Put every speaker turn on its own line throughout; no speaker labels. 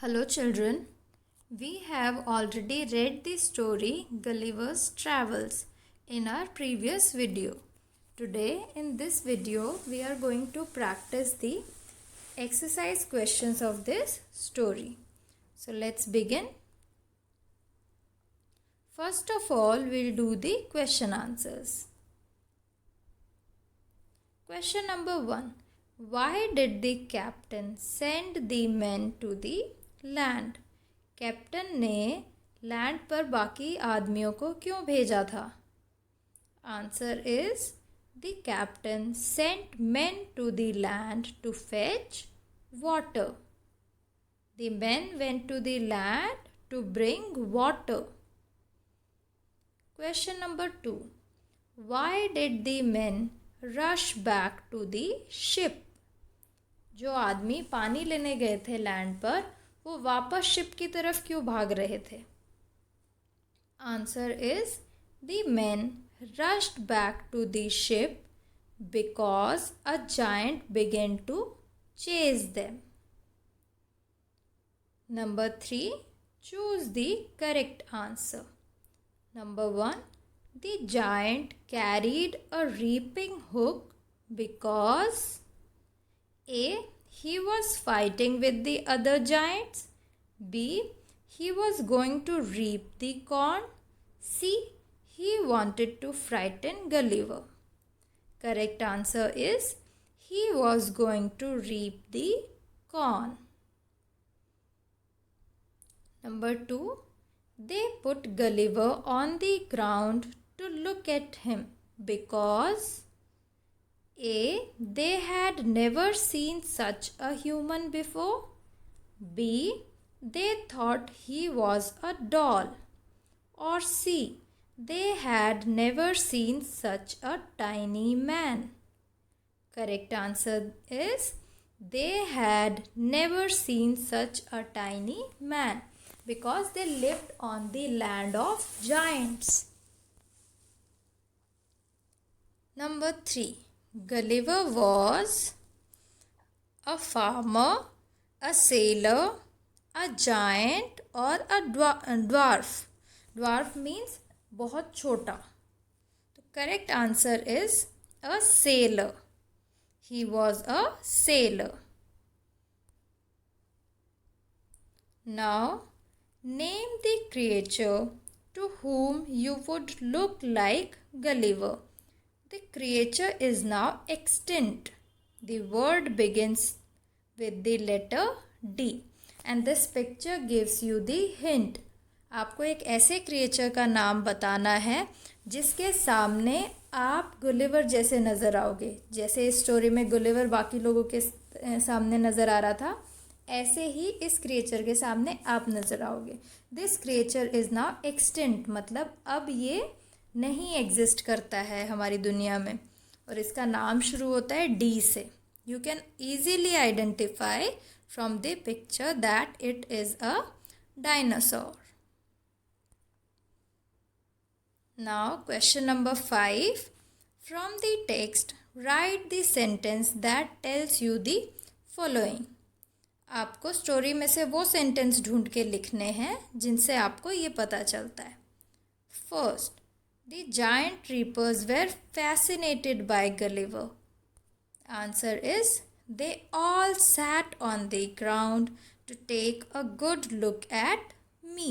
Hello children, we have already read the story Gulliver's Travels in our previous video. Today in this video we are going to practice the exercise questions of this story. So let's begin. First of all we'll do the question answers. Question number 1. Why did the captain send the men to the land? Captain ने land पर बाकी आदमियों को क्यों भेजा था? Answer is the captain sent men to the land to fetch water. The men went to the land to bring water. Question number 2. Why did the men rush back to the ship? जो आदमी पानी लेने गए थे land पर वो वापस ship की तरफ क्यों भाग रहे थे? Answer is the men rushed back to the ship because a giant began to chase them. Number 3. Choose the correct answer. Number 1. The giant carried a reaping hook because A. He was fighting with the other giants. B. He was going to reap the corn. C. He wanted to frighten Gulliver. Correct answer is he was going to reap the corn. Number 2. They put Gulliver on the ground to look at him because A. They had never seen such a human before. B. They thought he was a doll. Or C. They had never seen such a tiny man. Correct answer is they had never seen such a tiny man because they lived on the land of giants. Number 3. Gulliver was a farmer, a sailor, a giant or a dwarf. Dwarf means बहुत छोटा. तो correct answer is a sailor. He was a sailor. Now name the creature to whom you would look like Gulliver. The creature is now extinct. The word begins with the letter D and this picture gives you the hint. आपको एक ऐसे creature का नाम बताना है जिसके सामने आप गुलिवर जैसे नज़र आओगे. जैसे इस स्टोरी में गुलिवर बाकी लोगों के सामने नज़र आ रहा था, ऐसे ही इस क्रिएचर के सामने आप नज़र आओगे. This creature is now extinct, मतलब अब ये नहीं एग्जिस्ट करता है हमारी दुनिया में और इसका नाम शुरू होता है डी से. You can easily identify from the picture that it is a dinosaur. Now question number 5. From the text right the sentence that tells you the following. आपको स्टोरी में से वो सेंटेंस ढूंढ के लिखने हैं जिनसे आपको ये पता चलता है. First, the giant reapers were fascinated by Gulliver. Answer is they all sat on the ground to take a good look at me.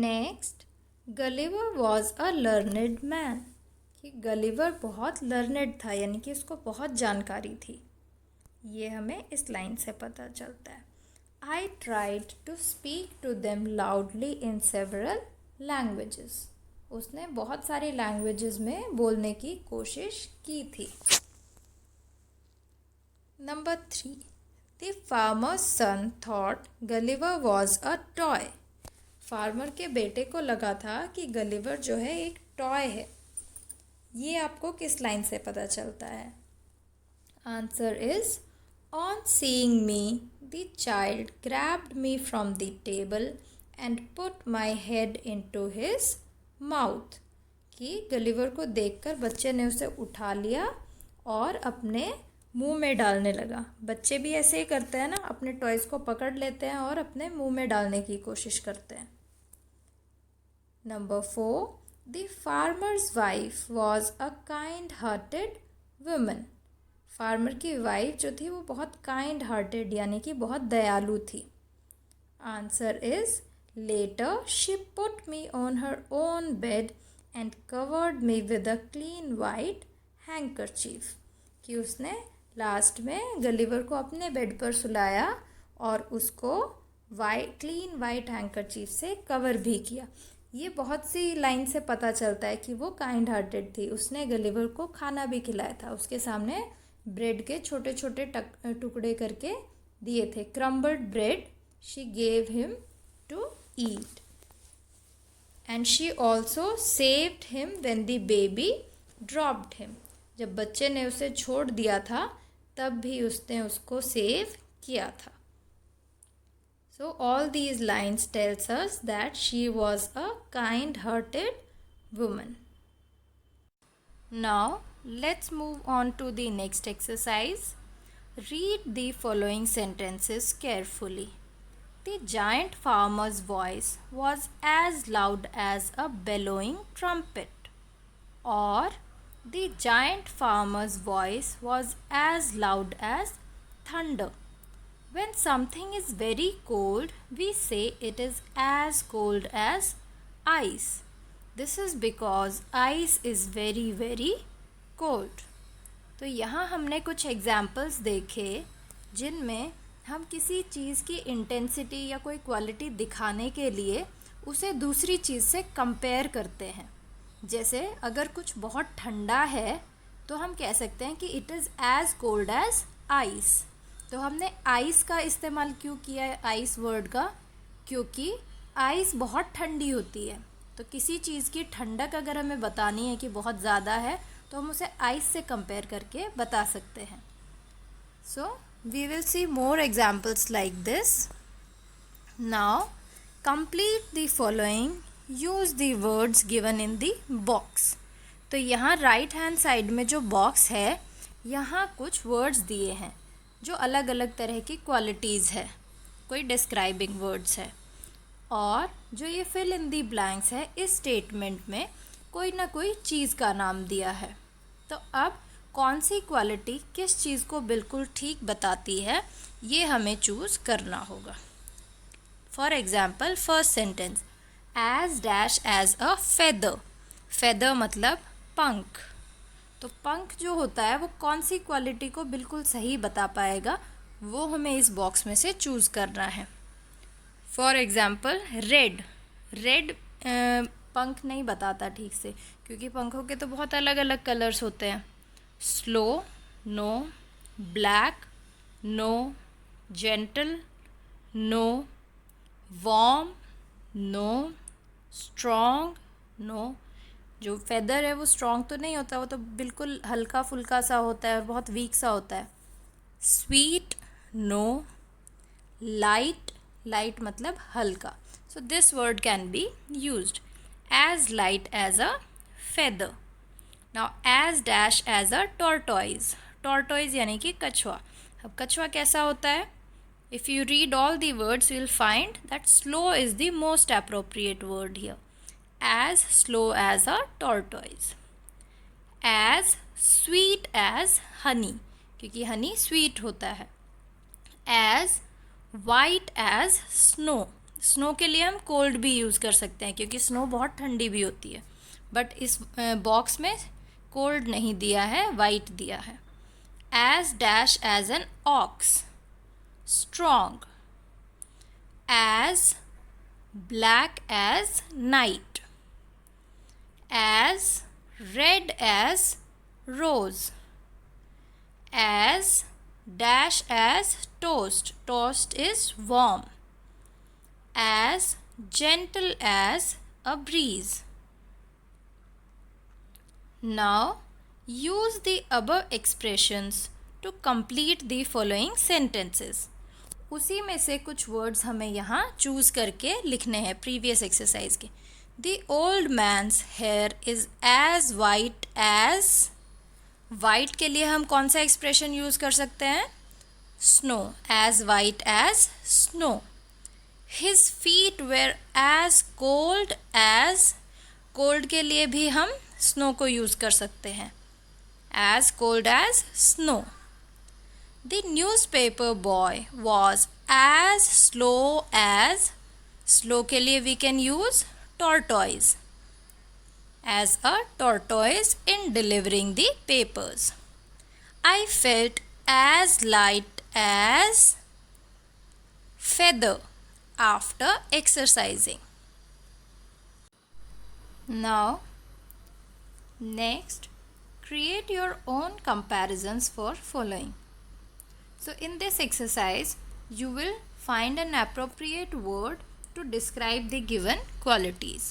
Next, Gulliver was a learned man. कि गलिवर बहुत लर्नेड था, यानी कि उसको बहुत जानकारी थी. ये हमें इस लाइन से पता चलता है. I tried to speak to them loudly in several languages. उसने बहुत सारी लैंग्वेजेस में बोलने की कोशिश की थी. Number 3. The farmer's son thought Gulliver was a toy. Farmer के बेटे को लगा था कि गलिवर जो है एक टॉय है. ये आपको किस लाइन से पता चलता है? Answer is on seeing me the child grabbed me from the table and put my head into his mouth. कि गलिवर को देखकर बच्चे ने उसे उठा लिया और अपने मुंह में डालने लगा। बच्चे भी ऐसे ही करते हैं ना, अपने टॉयज़ को पकड़ लेते हैं और अपने मुंह में डालने की कोशिश करते हैं। Number 4, the farmer's wife was a kind hearted woman. Farmer की वाइफ जो थी वो बहुत काइंड हार्टेड यानी कि बहुत दयालु थी। Answer is later she put me on her own bed and covered me with a clean white handkerchief. कि उसने लास्ट में गलीवर को अपने बेड पर सुलाया और उसको क्लीन वाइट हैंकरचीफ से कवर भी किया। ये बहुत सी लाइन से पता चलता है कि वो काइंड हार्टेड थी। उसने गलीवर को खाना भी खिलाया था, उसके सामने ब्रेड के छोटे छोटे टुकड़े करके दिए थे। Crumbled bread she gave him to eat and she also saved him when the baby dropped him. जब बच्चे ने उसे छोड़ दिया था तब भी उसने उसको सेव किया था। So all these lines tells us that she was a kind-hearted woman. Now let's move on to the next exercise. Read the following sentences carefully. The giant farmer's voice was as loud as a bellowing trumpet. Or the giant farmer's voice was as loud as thunder. When something is very cold, we say it is as cold as ice. This is because ice is very very cold. तो यहाँ हमने कुछ examples देखे जिनमें हम किसी चीज़ की intensity या कोई क्वालिटी दिखाने के लिए उसे दूसरी चीज़ से कंपेयर करते हैं। जैसे अगर कुछ बहुत ठंडा है तो हम कह सकते हैं कि it is as cold as ice. तो हमने आइस का इस्तेमाल क्यों किया है, आइस वर्ड का? क्योंकि आइस बहुत ठंडी होती है। तो किसी चीज़ की ठंडक अगर हमें बतानी है कि बहुत ज़्यादा है तो हम उसे आइस से कंपेयर करके बता सकते हैं। So we will see more examples like this. Now complete the following, use the words given in the box. तो यहाँ राइट हैंड साइड में जो बॉक्स है यहाँ कुछ वर्ड्स दिए हैं जो अलग अलग तरह की क्वालिटीज़ है, कोई डिस्क्राइबिंग वर्ड्स है। और जो ये फिल इन दी ब्लैंक्स है, इस स्टेटमेंट में कोई ना कोई चीज़ का नाम दिया है। तो अब कौन सी क्वालिटी किस चीज़ को बिल्कुल ठीक बताती है ये हमें चूज़ करना होगा। For example first sentence, as dash as a feather. Feather मतलब पंख। तो पंख जो होता है वो कौन सी क्वालिटी को बिल्कुल सही बता पाएगा, वो हमें इस बॉक्स में से चूज़ करना है। For example red. रेड पंख नहीं बताता ठीक से, क्योंकि पंखों के तो बहुत अलग अलग कलर्स होते हैं। Slow, no. Black, no. Gentle, no. Warm, no. Strong, no. जो फेदर है वो स्ट्रॉन्ग तो नहीं होता, वो तो बिल्कुल हल्का फुल्का सा होता है और बहुत वीक सा होता है। Sweet, no. लाइट, लाइट मतलब हल्का। So this word can be used as light as a feather. Now as dash as a tortoise. Tortoise यानी कि कछुआ। अब कछुआ कैसा होता है? If you read all the words you will find that slow is the most appropriate word here. As slow as a tortoise. As sweet as honey, क्योंकि honey sweet होता है। As white as snow. Snow के लिए हम cold भी use कर सकते हैं क्योंकि snow बहुत ठंडी भी होती है, बट इस बॉक्स में cold नहीं दिया है, white दिया है। As dash as an ox. Strong. As black as night. As red as rose. As dash as toast. Toast is warm. As gentle as a breeze. Now use the above expressions to complete the following sentences. उसी में से कुछ words हमें यहाँ choose करके लिखने हैं previous exercise के। The old man's hair is as white as white के लिए हम कौन सा एक्सप्रेशन यूज़ कर सकते हैं? Snow, as white as snow. His feet were as cold as, cold के लिए भी हम स्नो को यूज़ कर सकते हैं, as cold as snow. The newspaper boy was as slow as, slow के लिए we can use tortoise, as a tortoise in delivering the papers. I felt as light as feather after exercising. Now, next, create your own comparisons for following. So, in this exercise, you will find an appropriate word to describe the given qualities.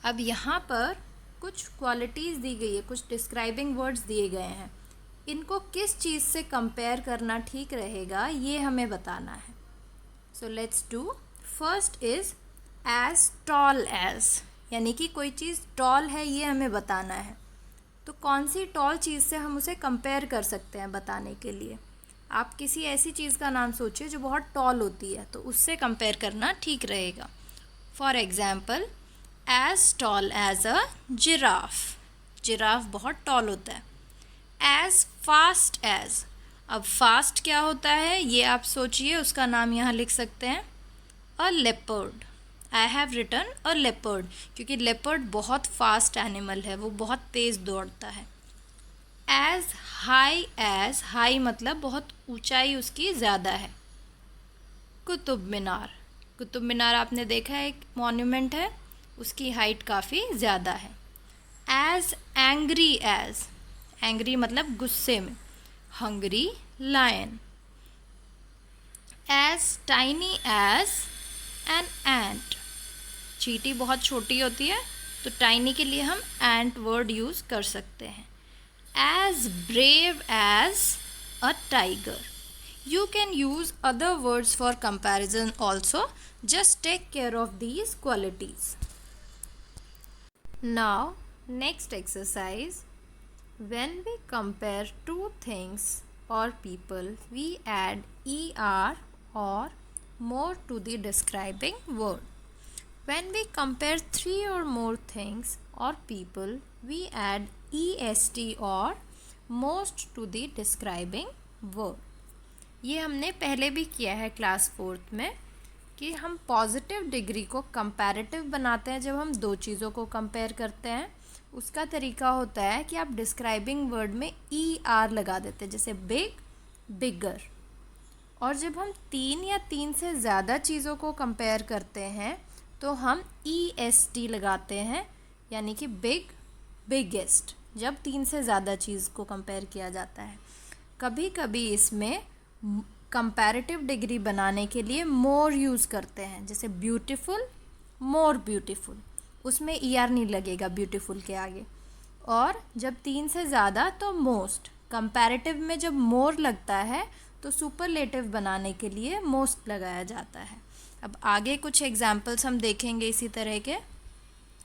अब यहाँ पर कुछ qualities दी गई है, कुछ describing words दिए गए हैं, इनको किस चीज़ से कंपेयर करना ठीक रहेगा ये हमें बताना है. So let's do. First is as tall as, यानी कि कोई चीज़ टॉल है ये हमें बताना है. तो कौन सी टॉल चीज़ से हम उसे कंपेयर कर सकते हैं बताने के लिए? आप किसी ऐसी चीज़ का नाम सोचिए जो बहुत टॉल होती है, तो उससे कंपेयर करना ठीक रहेगा. For example, as tall as a giraffe, giraffe बहुत टॉल होता है. एज फास्ट एज, अब फास्ट क्या होता है ये आप सोचिए, उसका नाम यहाँ लिख सकते हैं a leopard. I have written a leopard, क्योंकि लेपर्ड बहुत फास्ट एनिमल है, वो बहुत तेज़ दौड़ता है. एज हाई एज, हाई मतलब बहुत ऊंचाई उसकी ज़्यादा है. कुतुब मीनार, कुतुब मीनार आपने देखा है, एक मॉन्यूमेंट है, उसकी हाइट काफ़ी ज़्यादा है. एज एंग्री एज, एंग्री मतलब गुस्से में. Hungry lion. As tiny as an ant, चींटी बहुत छोटी होती है, तो टाइनी के लिए हम एंट वर्ड यूज़ कर सकते हैं. As brave as a tiger. You can use other words for comparison also. Just take care of these qualities. Now, next exercise. When we compare two things or people, we add er or more to the describing word. When we compare three or more things or people, we add est or most to the describing word. ये हमने पहले भी किया है class 4th में, कि हम positive degree को कंपैरेटिव बनाते हैं जब हम दो चीज़ों को कंपेयर करते हैं. उसका तरीका होता है कि आप डिस्क्राइबिंग वर्ड में ई आर लगा देते हैं, जैसे बिग, बिगर. और जब हम 3 या 3 से ज़्यादा चीज़ों को कंपेयर करते हैं तो हम ई एस टी लगाते हैं, यानी कि बिग, बिगेस्ट, जब 3 से ज़्यादा चीज़ को कंपेयर किया जाता है. कभी कभी इसमें कंपैरेटिव डिग्री बनाने के लिए मोर यूज़ करते हैं, जैसे ब्यूटीफुल, मोर ब्यूटीफुल, उसमें ई आर नहीं लगेगा ब्यूटीफुल के आगे. और जब 3 से ज़्यादा तो मोस्ट. कंपैरेटिव में जब मोर लगता है तो सुपरलेटिव बनाने के लिए मोस्ट लगाया जाता है. अब आगे कुछ एग्जाम्पल्स हम देखेंगे इसी तरह के,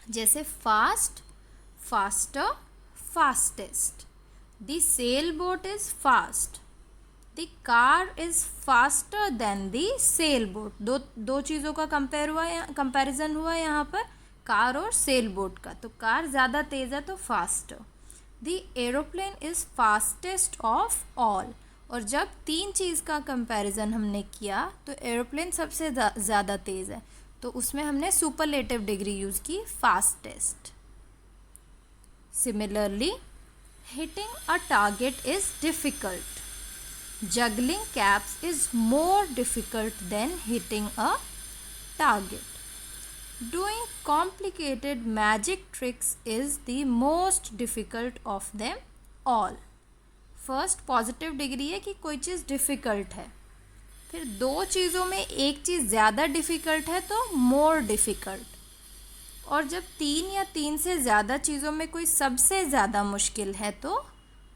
जैसे fast, faster, fastest. The sail boat is fast. The car is faster than the sailboat. दो चीज़ों का कंपैरिजन हुआ यहाँ पर, कार और सेल बोट का. तो कार ज़्यादा तेज़ है तो faster. The aeroplane is fastest of all. और जब 3 चीज़ का कंपैरिजन हमने किया तो एरोप्लेन सबसे ज़्यादा तेज़ है, तो उसमें हमने सुपरलेटिव डिग्री यूज़ की, fastest. Similarly, hitting a target is difficult. Juggling caps is more difficult than hitting a target. Doing complicated magic tricks is the most difficult of them all. First positive degree है कि कोई चीज़ difficult है. फिर दो चीज़ों में एक चीज़ ज़्यादा डिफ़िकल्ट है तो मोर डिफ़िकल्ट. और जब 3 या 3 से ज़्यादा चीज़ों में कोई सबसे ज़्यादा मुश्किल है तो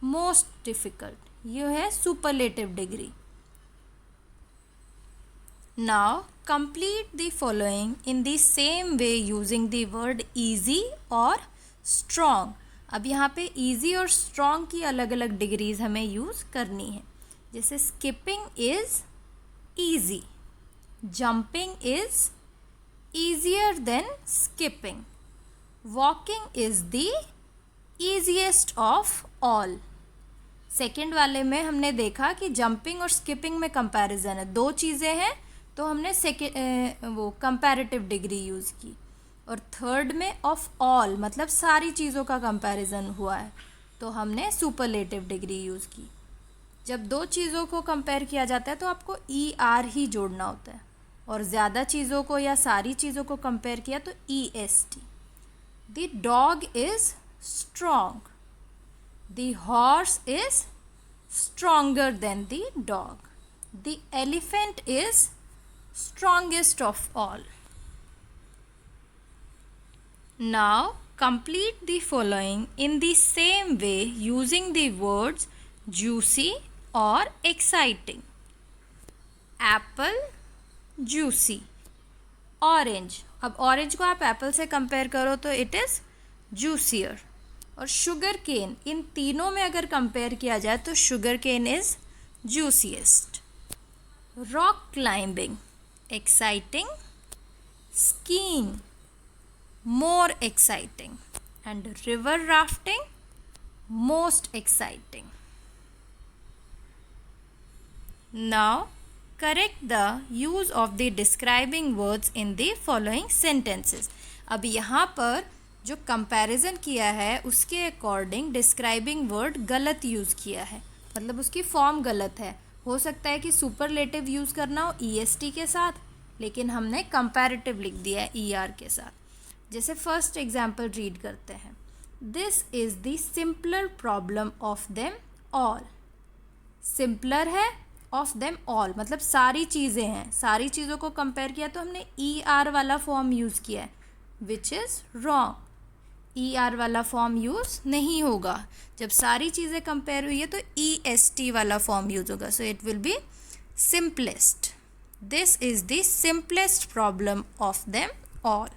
मोस्ट डिफ़िकल्ट. ये है superlative degree. Now complete the following in the same way using the word easy और स्ट्रॉन्ग. अब यहाँ पे ईजी और स्ट्रॉन्ग की अलग अलग डिग्रीज हमें यूज़ करनी है। जैसे skipping is easy, jumping is easier than skipping, walking is the easiest of all. Second वाले में हमने देखा कि जंपिंग और स्किपिंग में कंपैरिजन है, दो चीज़ें हैं तो हमने वो कंपैरेटिव डिग्री यूज़ की। और थर्ड में ऑफ ऑल मतलब सारी चीज़ों का कंपैरिजन हुआ है तो हमने सुपरलेटिव डिग्री यूज़ की। जब दो चीज़ों को कंपेयर किया जाता है तो आपको ई आर ही जोड़ना होता है, और ज़्यादा चीज़ों को या सारी चीज़ों को कंपेयर किया तो E S T. The dog is strong, the horse is stronger than the dog, the elephant is strongest of all. Now complete the following in the same way using the words juicy or exciting. Apple juicy, orange, अब orange को आप apple से compare करो तो it is juicier, और sugar cane, इन तीनों में अगर कंपेयर किया जाए तो sugar cane is juiciest. Rock climbing exciting, skiing more exciting, and river rafting most exciting. Now correct the use of the describing words in the following sentences. अब यहाँ पर जो कंपैरिजन किया है उसके अकॉर्डिंग डिस्क्राइबिंग वर्ड गलत use किया है, मतलब उसकी फॉर्म गलत है। हो सकता है कि सुपरलेटिव यूज़ करना हो ईएसटी के साथ, लेकिन हमने कंपैरेटिव लिख दिया है ईआर के साथ। जैसे फर्स्ट एग्जांपल रीड करते हैं, this is the simpler problem of them all. Simpler है, ऑफ देम ऑल मतलब सारी चीज़ें हैं, सारी चीज़ों को कंपेयर किया तो हमने ई आर वाला फॉर्म यूज़ किया है, which is wrong. E R वाला फॉर्म यूज़ नहीं होगा, जब सारी चीज़ें कंपेयर हुई है तो ई एस टी वाला फॉर्म यूज़ होगा, so it will B simplest. This is the simplest problem of them all.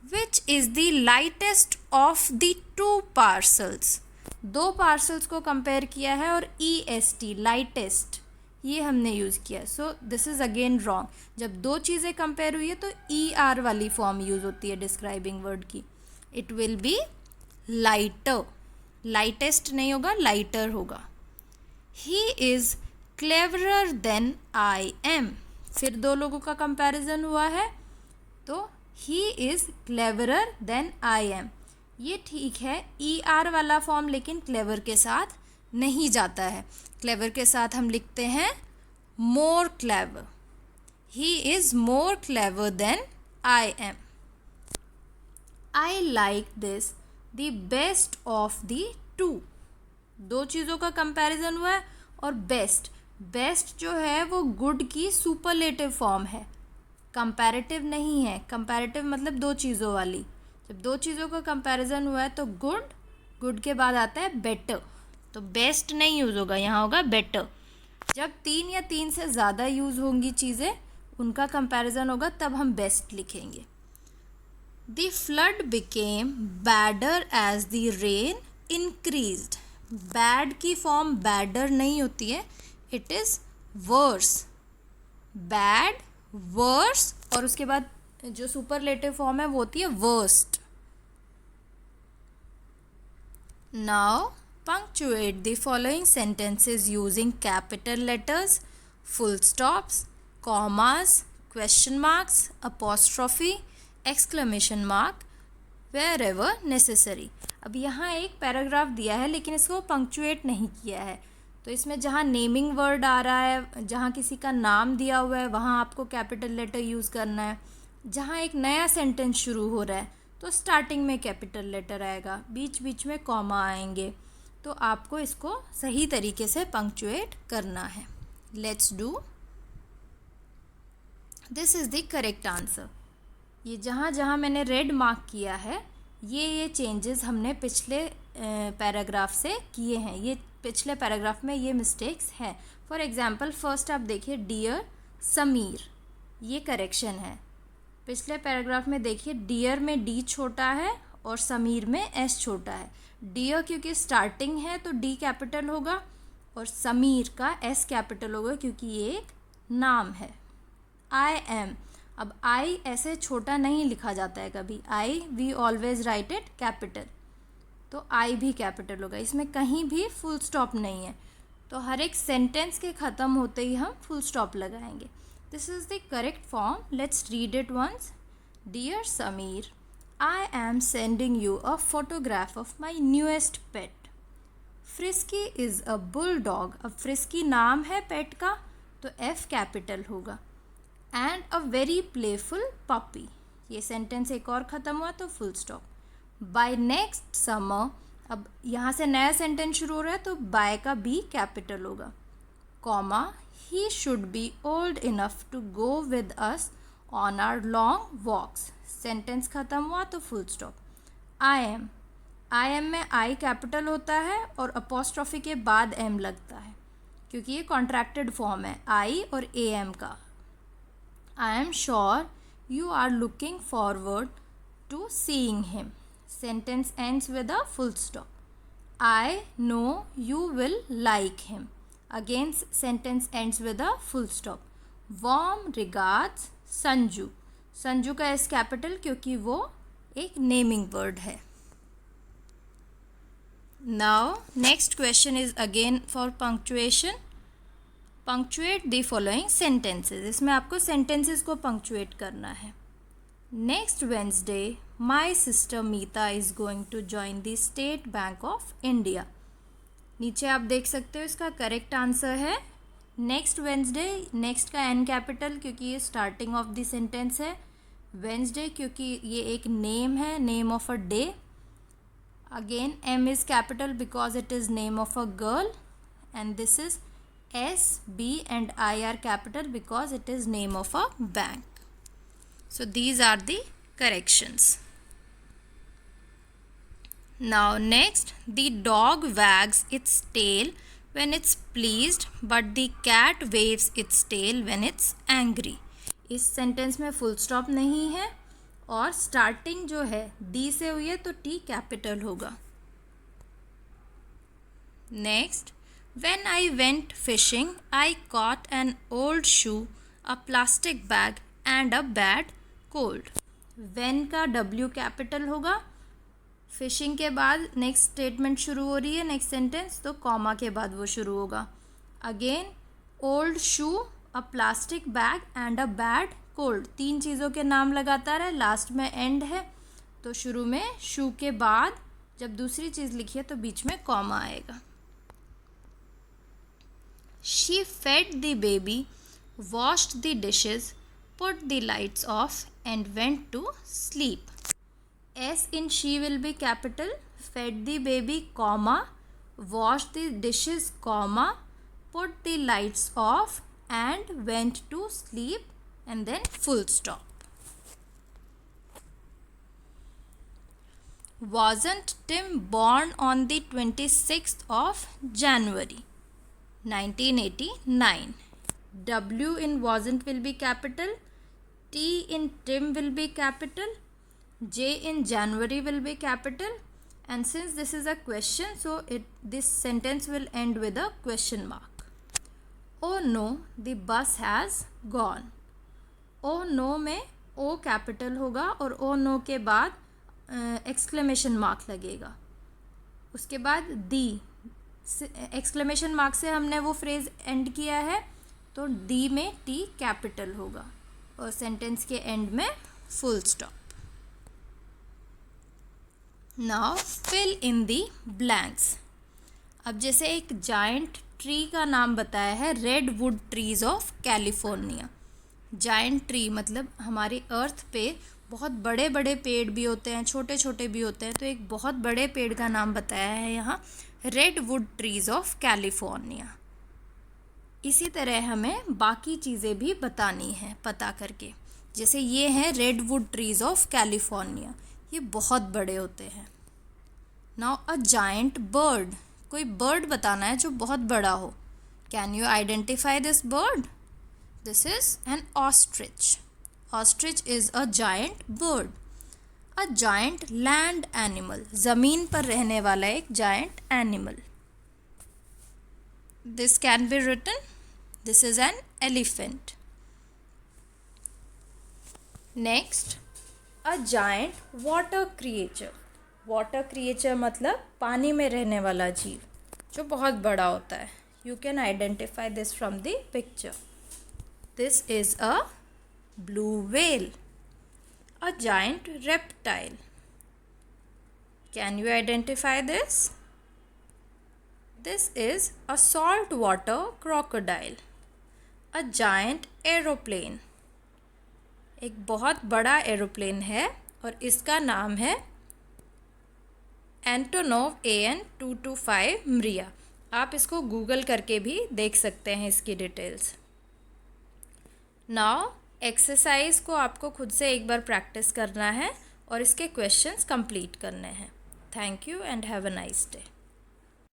Which is the lightest of the to parcels. दो पार्सल्स को कंपेयर किया है और ई एस टी लाइटेस्ट ये हमने use किया, so this is again wrong. जब दो चीज़ें कंपेयर हुई है तो ई आर वाली फॉर्म यूज़ होती है डिस्क्राइबिंग वर्ड की, it will be lighter. Lightest नहीं होगा, लाइटर होगा। He is cleverer than I am, फिर दो लोगों का कंपैरिजन हुआ है तो he is cleverer than I am, ये ठीक है ई आर वाला फॉर्म, लेकिन क्लेवर के साथ नहीं जाता है। क्लेवर के साथ हम लिखते हैं more clever, he is more clever than I am. I like this the best of the two. दो चीज़ों का कंपैरिजन हुआ है और बेस्ट, बेस्ट जो है वो गुड की सुपरलेटिव फॉर्म है, कंपैरेटिव नहीं है। कंपैरेटिव मतलब दो चीज़ों वाली, जब दो चीज़ों का कंपैरिजन हुआ है तो गुड, गुड के बाद आता है बेटर, तो बेस्ट नहीं यूज़ होगा, यहाँ होगा बेटर। जब तीन या तीन से ज़्यादा यूज़ होंगी चीज़ें, उनका कंपैरिजन होगा, तब हम बेस्ट लिखेंगे। The flood became badder as the rain increased. Bad की फॉर्म बैडर नहीं होती है, it is worse. Bad, worse, और उसके बाद जो सुपरलेटिव फॉर्म है वो होती है worst. Now punctuate the following sentences using capital letters, full stops, commas, question marks, apostrophe, exclamation mark wherever necessary। अब यहाँ एक पैराग्राफ दिया है लेकिन इसको पंक्चुएट नहीं किया है, तो इसमें जहाँ नेमिंग वर्ड आ रहा है, जहाँ किसी का नाम दिया हुआ है, वहाँ आपको कैपिटल लेटर यूज़ करना है। जहाँ एक नया सेंटेंस शुरू हो रहा है तो स्टार्टिंग में कैपिटल लेटर आएगा, बीच बीच में कॉमा आएंगे, तो आपको इसको सही तरीके से पंक्चुएट करना है। Let's do. This is the correct answer. ये जहाँ जहाँ मैंने रेड मार्क किया है ये चेंजेस हमने पिछले पैराग्राफ से किए हैं, ये पिछले पैराग्राफ में ये मिस्टेक्स हैं। फॉर एग्जांपल फर्स्ट आप देखिए डियर समीर, ये करेक्शन है। पिछले पैराग्राफ में देखिए डियर में डी छोटा है और समीर में एस छोटा है। डियर क्योंकि स्टार्टिंग है तो डी कैपिटल होगा और समीर का एस कैपिटल होगा क्योंकि ये एक नाम है। आई एम, अब आई ऐसे छोटा नहीं लिखा जाता है कभी, I we always write it capital, तो आई भी कैपिटल होगा, इसमें कहीं भी फुल स्टॉप नहीं है, तो हर एक सेंटेंस के ख़त्म होते ही हम फुल स्टॉप लगाएंगे। This is the correct form, let's read it once. Dear Sameer, I am sending you a photograph of my newest pet. Frisky is a bull dog, अब फ्रिस्की नाम है पेट का तो एफ कैपिटल होगा। And a very playful puppy, ये sentence एक और ख़त्म हुआ तो full stop. By next summer, अब यहाँ से नया सेंटेंस शुरू हो रहा है तो बाय का बी कैपिटल होगा। Comma, he should be old enough to go with us on our long walks, sentence ख़त्म हुआ तो फुल स्टॉप। आई एम में आई कैपिटल होता है और अपोस्ट्रॉफी के बाद एम लगता है क्योंकि ये कॉन्ट्रैक्टेड फॉर्म है आई और ए एम का। I am sure you are looking forward to seeing him, sentence ends with a full stop. I know you will like him, again sentence ends with a full stop. Warm regards Sanju, Sanju का S capital क्योंकि वो एक naming word है। Now next question is again for punctuation. Punctuate the following sentences, इसमें आपको sentences को punctuate करना है। Next Wednesday, my sister Meeta is going to join the State Bank of India. नीचे आप देख सकते हो इसका करेक्ट आंसर है नेक्स्ट वेंसडे, नेक्स्ट का एन कैपिटल क्योंकि ये स्टार्टिंग ऑफ द सेंटेंस है, वेंसडे क्योंकि ये एक नेम है, name of a day, again M is capital because it is name of a girl, and this is S B and I are capital because it is name of a bank. So these are the corrections. Now next, the dog wags its tail when it's pleased but the cat waves its tail when it's angry. इस sentence में full stop नहीं है और starting जो है D से हुई है तो टी कैपिटल होगा. Next, when I went fishing I caught an old shoe, a plastic bag and a bad cold. when का W कैपिटल होगा, फिशिंग के बाद नेक्स्ट स्टेटमेंट शुरू हो रही है नेक्स्ट सेंटेंस तो कॉमा के बाद वो शुरू होगा. Again old shoe, a plastic bag and a bad cold, तीन चीज़ों के नाम लगातार है, लास्ट में एंड है तो शुरू में शू के बाद जब दूसरी चीज़ लिखी है तो बीच में कॉमा आएगा. She fed the baby, washed the dishes, put the lights off and went to sleep. S in she will be capital, fed the baby, comma, washed the dishes, comma, put the lights off and went to sleep, and then full stop. Wasn't Tim born on the 26th of January 1989? W in wasn't will be capital, T in Tim will be capital, J in January will be capital, and since this is a question so this sentence will end with a question mark. Oh no, the bus has gone. Oh no में O capital होगा और Oh no के बाद exclamation mark लगेगा, उसके बाद दी, exclamation mark से हमने वो फ्रेज़ एंड किया है तो डी में टी कैपिटल होगा और सेंटेंस के एंड में full stop. Now fill in the blanks. अब जैसे एक जायंट ट्री का नाम बताया है, redwood trees of California. Giant tree मतलब हमारी अर्थ पे बहुत बड़े बड़े पेड़ भी होते हैं, छोटे छोटे भी होते हैं, तो एक बहुत बड़े पेड़ का नाम बताया है यहाँ, red wood trees of California. इसी तरह हमें बाकी चीज़ें भी बतानी है पता करके, जैसे ये हैं redwood trees of California, ये बहुत बड़े होते हैं. नाउ अ जायंट बर्ड, कोई बर्ड बताना है जो बहुत बड़ा हो. Can you identify this bird? This is an ostrich. Ostrich is a giant bird. A giant land animal, ज़मीन पर रहने वाला एक giant animal. This can be written, this is an elephant. Next, a giant water creature. Water creature मतलब पानी में रहने वाला जीव जो बहुत बड़ा होता है. You can identify this from the picture. This is a blue whale. A giant reptile. Can you identify this? This is a saltwater crocodile. A giant aeroplane. एक बहुत बड़ा एरोप्लेन है और इसका नाम है एंटोनोव AN-225 मरिया. आप इसको गूगल करके भी देख सकते हैं इसकी डिटेल्स. नाउ एक्सरसाइज को आपको खुद से एक बार प्रैक्टिस करना है और इसके क्वेश्चंस कंप्लीट करने हैं. Thank you and have a nice day.